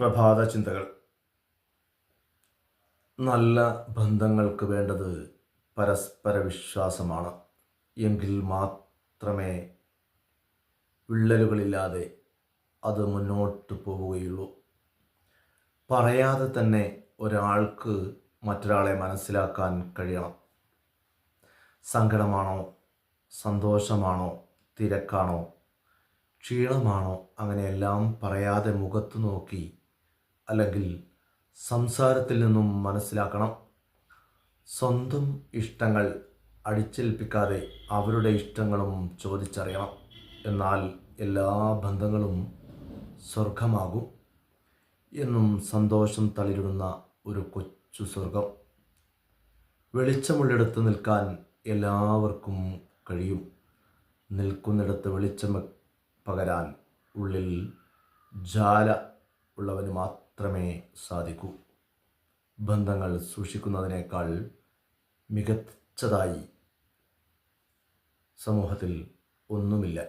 പ്രഭാത ചിന്തകൾ. നല്ല ബന്ധങ്ങൾക്ക് വേണ്ടത് പരസ്പര വിശ്വാസമാണ്. എങ്കിൽ മാത്രമേ വിള്ളലുകളില്ലാതെ അത് മുന്നോട്ട് പോവുകയുള്ളൂ. പറയാതെ തന്നെ ഒരാൾക്ക് മറ്റൊരാളെ മനസ്സിലാക്കാൻ കഴിയണം. സങ്കടമാണോ, സന്തോഷമാണോ, തിരക്കാണോ, ക്ഷീണമാണോ, അങ്ങനെയെല്ലാം പറയാതെ മുഖത്ത് നോക്കി അല്ലെങ്കിൽ സംസാരത്തിൽ നിന്നും മനസ്സിലാക്കണം. സ്വന്തം ഇഷ്ടങ്ങൾ അടിച്ചേൽപ്പിക്കാതെ അവരുടെ ഇഷ്ടങ്ങളും ചോദിച്ചറിയണം. എന്നാൽ എല്ലാ ബന്ധങ്ങളും സ്വർഗമാകും. എന്നും സന്തോഷം തളിരിടുന്ന ഒരു കൊച്ചു സ്വർഗം. വെളിച്ചമുള്ളിടത്ത് നിൽക്കാൻ എല്ലാവർക്കും കഴിയും. നിൽക്കുന്നിടത്ത് വെളിച്ചം പകരാൻ ഉള്ളിൽ ജ്വാല ഉള്ളവന് മാത്രമേ സാധിക്കൂ. ബന്ധങ്ങൾ സൂക്ഷിക്കുന്നതിനേക്കാൾ മികച്ചതായി സമൂഹത്തിൽ ഒന്നുമില്ല.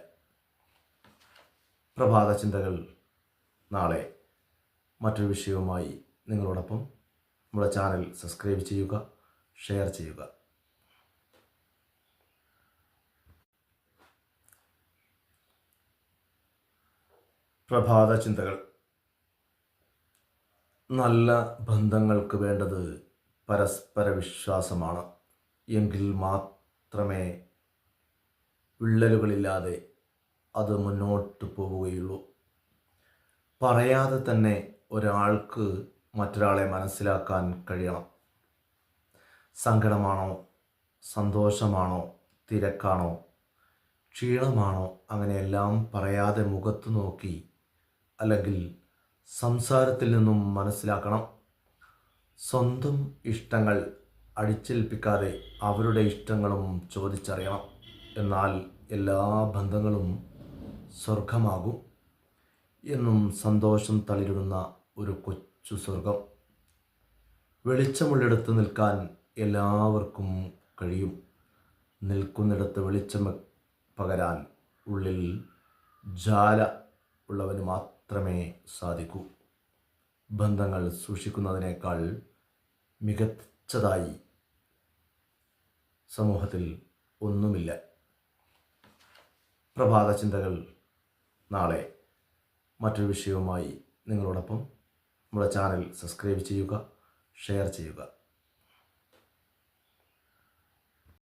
പ്രഭാത ചിന്തകൾ നാളെ മറ്റൊരു വിഷയവുമായി നിങ്ങളോടൊപ്പം. നമ്മുടെ ചാനൽ സബ്സ്ക്രൈബ് ചെയ്യുക, ഷെയർ ചെയ്യുക. പ്രഭാത ചിന്തകൾ. നല്ല ബന്ധങ്ങൾക്ക് വേണ്ടത് പരസ്പര വിശ്വാസമാണ്. എങ്കിൽ മാത്രമേ വിള്ളലുകളില്ലാതെ അത് മുന്നോട്ട് പോവുകയുള്ളൂ. പറയാതെ തന്നെ ഒരാൾക്ക് മറ്റൊരാളെ മനസ്സിലാക്കാൻ കഴിയണം. സങ്കടമാണോ, സന്തോഷമാണോ, തിരക്കാണോ, ക്ഷീണമാണോ, അങ്ങനെയെല്ലാം പറയാതെ മുഖത്ത് നോക്കി അല്ലെങ്കിൽ സംസാരത്തിൽ നിന്നും മനസ്സിലാക്കണം. സ്വന്തം ഇഷ്ടങ്ങൾ അടിച്ചേൽപ്പിക്കാതെ അവരുടെ ഇഷ്ടങ്ങളും ചോദിച്ചറിയണം. എന്നാൽ എല്ലാ ബന്ധങ്ങളും സ്വർഗമാകും. എന്നും സന്തോഷം തളിരിടുന്ന ഒരു കൊച്ചു സ്വർഗം. വെളിച്ചമുള്ളിടത്ത് നിൽക്കാൻ എല്ലാവർക്കും കഴിയും. നിൽക്കുന്നിടത്ത് വെളിച്ചം പകരാൻ ഉള്ളിൽ ജ്വാല ഉള്ളവന് മാത്രമേ സാധിക്കൂ. ബന്ധങ്ങൾ സൂക്ഷിക്കുന്നതിനേക്കാൾ മികച്ചതായി സമൂഹത്തിൽ ഒന്നുമില്ല. പ്രഭാത ചിന്തകൾ നാളെ മറ്റൊരു വിഷയവുമായി നിങ്ങളോടൊപ്പം. നമ്മുടെ ചാനൽ സബ്സ്ക്രൈബ് ചെയ്യുക, ഷെയർ ചെയ്യുക.